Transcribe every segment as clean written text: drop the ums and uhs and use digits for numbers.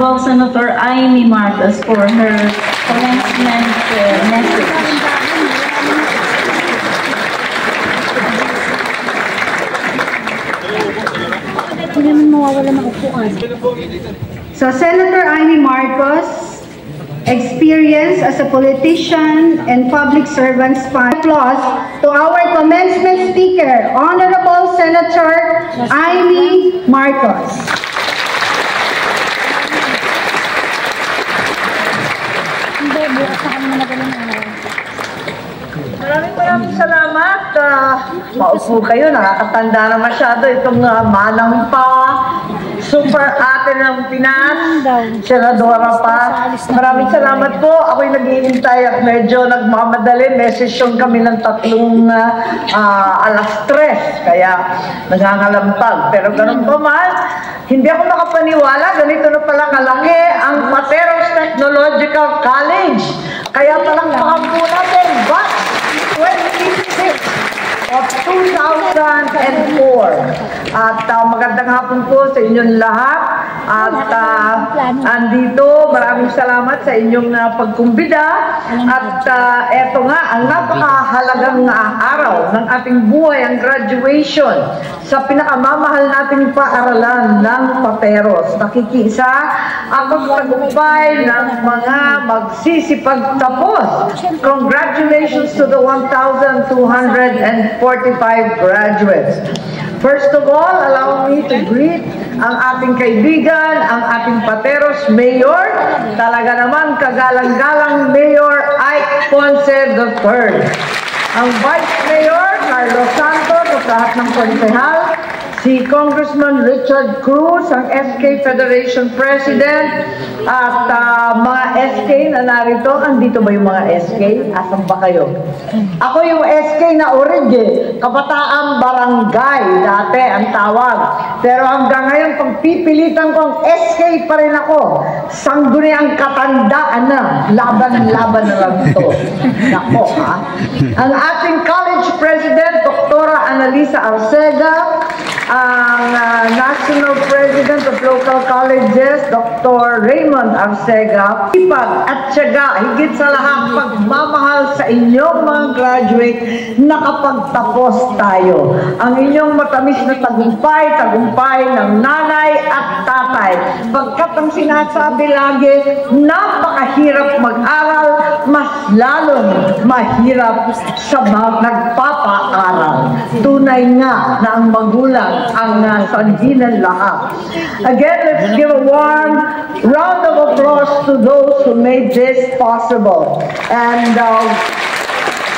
Honorable Senator Amy Marcos for her commencement message. So, Senator Amy Marcos, experience as a politician and public servant. Applause to our commencement speaker, Honorable Senator Amy Marcos. Maraming salamat. Maupo kayo, nakakatanda na masyado itong manang pa, super ate ng Pinas, senadora pa. Maraming salamat po. Ako'y naghihintay at medyo nagmamadali. May sesyon kami ng 3:00, kaya nangangalampag. Pero ganun pa man, hindi ako makapaniwala. Ganito na pala kalaki ang Pateros Technological College. Kaya palang pakampo natin, but 26 of 2004. At magandang hapon po sa inyong lahat. At andito, maraming salamat sa inyong pagkumbida. At eto nga, ang napakahalagang araw ng ating buhay, ang graduation sa pinakamamahal nating paaralan ng Pateros. Nakikiisa ang pagtagumpay ng mga magsisipagtapos. Congratulations to the 1,245 graduates. First of all, allow me to greet ang ating kaibigan, ang ating Pateros Mayor, talaga naman kagalang-galang Mayor Ike Ponce III. Ang Vice Mayor, Carlos Santos, at lahat ng konsehal, si Congressman Richard Cruz, ang SK Federation President, at mga SK na narito. Andito ba yung mga SK? Asan ba kayo? Ako yung SK na orige, Kabataang Barangay, dati ang tawag. Pero hanggang ngayon, pagpipilitan ko ang SK pa rin ako. Sangguniang katandaan na, laban-laban na lang ito. Nako, ha? Ang ating College President, Dr. Annalisa Arcega, ang National President of Local Colleges, Dr. Raymond Arcega, ipag at tiyaga, higit sa lahat pagmamahal sa inyong mga graduate, nakapagtapos tayo. Ang inyong matamis na tagumpay ng nanay at tatay. Pagkat ang sinasabi lagi, napakahirap mag-aral, mas lalong mahirap sa nagpapaaral. Tunay nga na ang magulang ang sanhi ng lahat. Again, let's give a warm round of applause to those who made this possible. And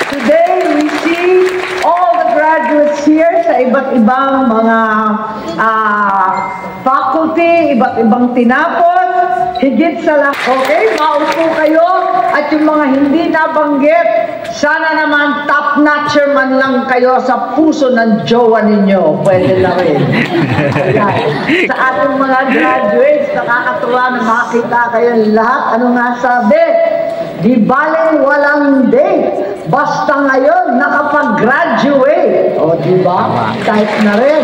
today we see all the graduates here sa iba't ibang mga faculty, iba't ibang tinapos, higit sa lahat. Okay, maupo kayo at yung mga hindi nabanggit, sana naman top-notcher man lang kayo sa puso ng jowa ninyo. Pwede na rin. Sa ating mga graduates, nakakatuwa na makita kayong lahat. Ano nga sabi? Di baling walang date. Basta ngayon, nakapag-graduate. O, diba? Kahit na rin.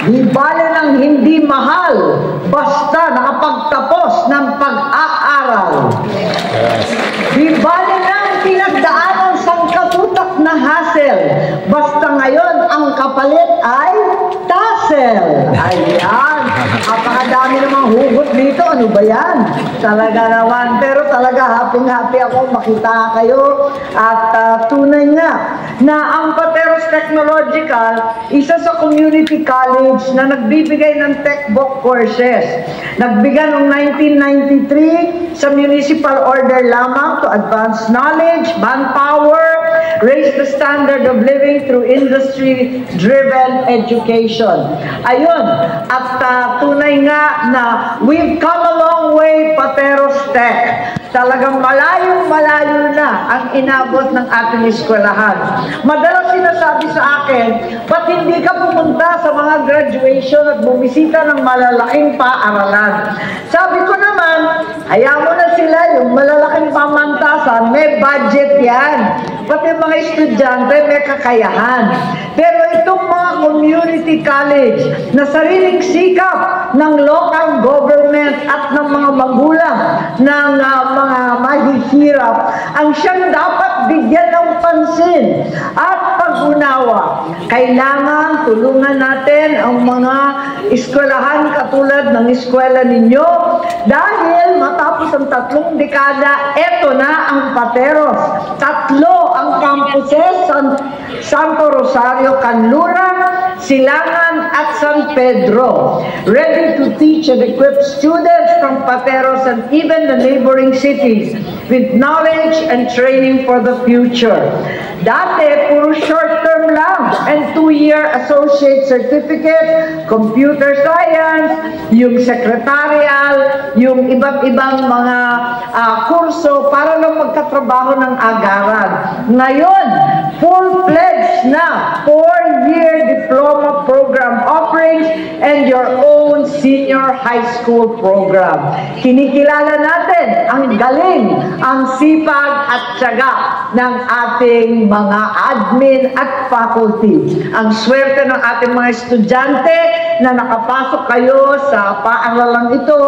Di bale ng hindi mahal, basta nakapagtapos ng pag-aaral. Di bale ng pinagdaanan sangkatutak na hassle, basta ngayon ang kapalit ay tassel. Ayan, napakadami namang hugot dito. Ano ba yan? Talaga naman. Pero talaga happy ako makita kayo. At tunay nga na ang Pateros Technological, isa sa community college na nagbibigay ng tech book courses. Nagbigay noong 1993 sa municipal order lamang to advance knowledge, manpower, raise the standard of living through industry-driven education. Ayun, at tunay nga na we've come a long way, Pateros Tech. Talagang malayong-malayo na ang inabot ng ating eskwelahan. Madalas sinasabi sa akin, ba't hindi ka pumunta sa mga graduation at bumisita ng malalaking paaralan? Sabi ko naman, hayaan mo na sila, yung malalaking ng pamantasan, may budget yan. Pati mga estudyante may kakayahan. Pero itong mga community college na sariling sikap ng local government at ng mga magulang ng mga mahihirap ang siyang dapat bigyan ng pansin at pag-unawa. Kailangan tulungan natin ang mga eskwelahan katulad ng eskwela ninyo dahil matapos ang 3 dekada, eto na ang Pateros. 3 ang campuses, Santo Rosario, Canluran, Silangan at San Pedro, ready to teach and equip students from Pateros and even the neighboring cities with knowledge and training for the future. Dati, puro short term lang and 2-year associate certificate, computer science, yung secretarial, yung iba't ibang mga kurso para lang magkatrabaho ng agaran. Ngayon, full-fledged na 4-year diploma program offerings and your own senior high school program. Kinikilala natin ang galing, ang sipag at tiyaga ng ating mga admin at faculty. Ang swerte ng ating mga estudyante na nakapasok kayo sa paaralang ito,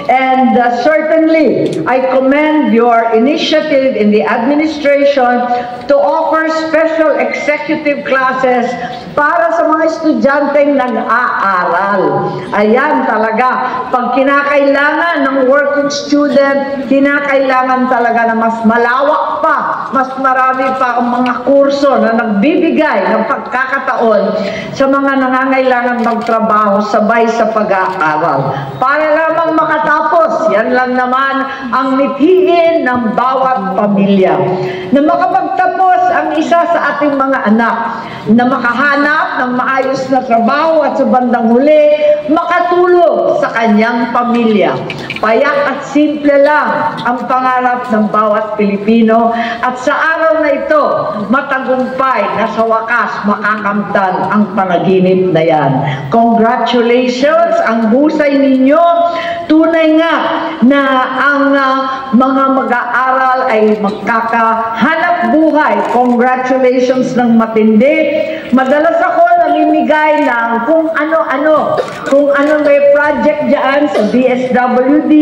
and certainly I commend your initiative in the administration to offer special executive classes para sa mga estudyanteng nag-aaral. Ayan talaga, pag kinakailangan ng working student, kinakailangan talaga na mas malawak pa, mas marami pa ang mga kurso na nagbibigay ng pagkakataon sa mga nangangailangan magtrabaho sabay sa pag-aaral. Para lamang makatapos, yan lang naman ang mithiin ng bawat pamilya. Na makapagtapos ang isa sa ating mga anak, na makahanap ng maayos na trabaho at sa bandang huli, makatulong sa kanyang pamilya. Payak at simple lang ang pangarap ng bawat Pilipino at sa araw na ito, matagumpay na sa wakas makakamtan ang panaginip na yan. Congratulations! Ang husay ninyo, tunay nga na ang mga mag-aaral ay magkakahanap buhay. Congratulations ng matindi. Madalas ako namimigay ng kung ano-ano. Kung ano may project dyan sa DSWD,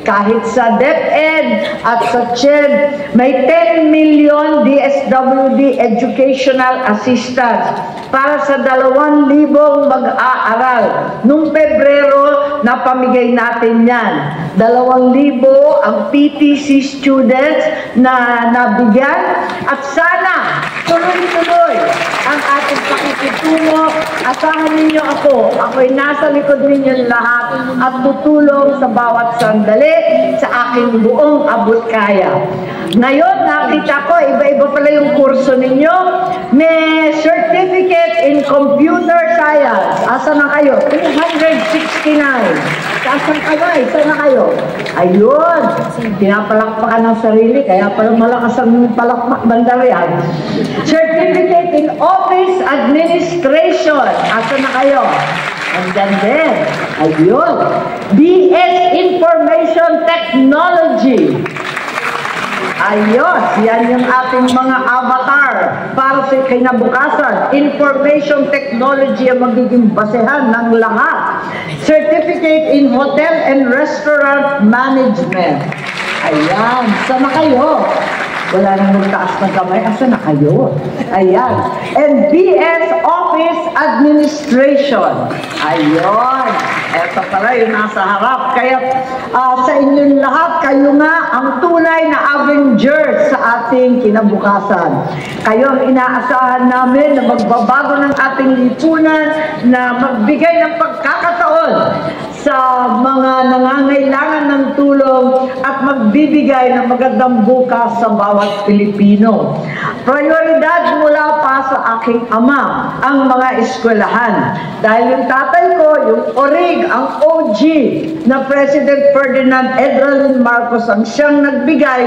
kahit sa DepEd at sa CHED, may 10 million DSWD educational assistance para sa 2,000 mag-aaral. Noong Pebrero, napamigay natin yan. 2,000 ang PTC students na nabigyan at sana tuloy-tuloy ang ating pakikitungo. Asahan ninyo ako. Ako'y nasa likod ninyo lahat at tutulong sa bawat sandali sa aking buong abot kaya. Ngayon, nakita ko, iba-iba pala yung kurso ninyo. May certificate in computer science. Asa na kayo? 369. Asan kayo? Isa na kayo? Ayun. Pinapalakpakan ng sarili, kaya pala malakas ang palakpak bandarian. Certificate in office administration. Asa na kayo? Andyan din. Ayun. BS Information Technology. Ayos, yan yung ating mga avatar para sa kinabukasan. Information technology ang magiging basehan ng lahat. Certificate in Hotel and Restaurant Management. Ayan, sana kayo. Wala nang magtaas ng kamay. Asa na kayo? Ayan. And BS Office Administration. Ayun. Eto pala yung nasa harap. Kaya sa inyong lahat, kayo nga ang tunay na Avengers sa ating kinabukasan. Kayo ang inaasahan namin na magbabago ng ating lipunan, na magbigay ng pagkakataon sa mga nangangailangan ng tulong at magbibigay ng magandang bukas sa bawat Pilipino. Prioridad mula pa sa aking ama ang mga eskwelahan. Dahil yung tatay ko, yung ORIG, ang OG na President Ferdinand Edralin Marcos ang siyang nagbigay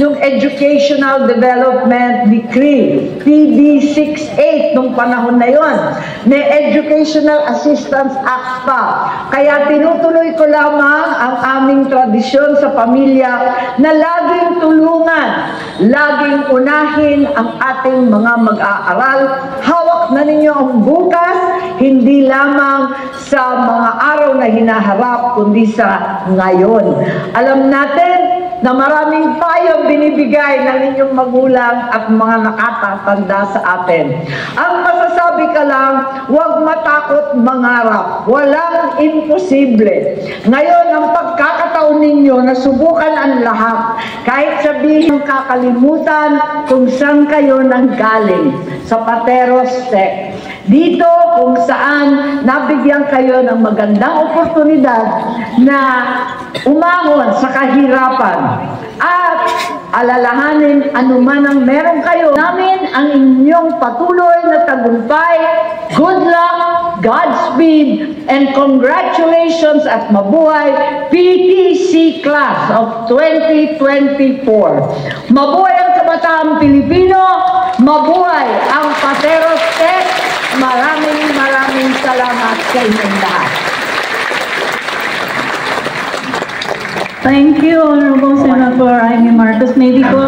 ng Educational Development Decree, PD 68 nung panahon na yon. May Educational Assistance Act pa. Kaya tinutuloy ko lamang ang aming tradisyon sa pamilya tiyak na laging tulungan, laging unahin ang ating mga mag-aaral. Hawak na ninyo ang bukas, hindi lamang sa mga araw na hinaharap, kundi sa ngayon. Alam natin na maraming payo binibigay ng inyong magulang at mga nakatatanda sa atin. Ang masasabi ka lang, huwag matakot mangarap. Walang imposible. Ngayon, ang pagkakataon ninyo na subukan ang lahat, kahit sabihin kakalimutan kung saan kayo nanggaling, sa Pateros Tech. Dito kung saan nabigyan kayo ng magandang oportunidad na umahon sa kahirapan at alalahanin anuman ang meron kayo namin ang inyong patuloy na tagumpay. Good luck, Godspeed, and congratulations at mabuhay PTC Class of 2024. Mabuhay ang kabataang Pilipino, mabuhay ang Pateros Tech. Maraming salamat sa inyong lahat. Thank you, Honorable Senator Amy Marcos. Maybe go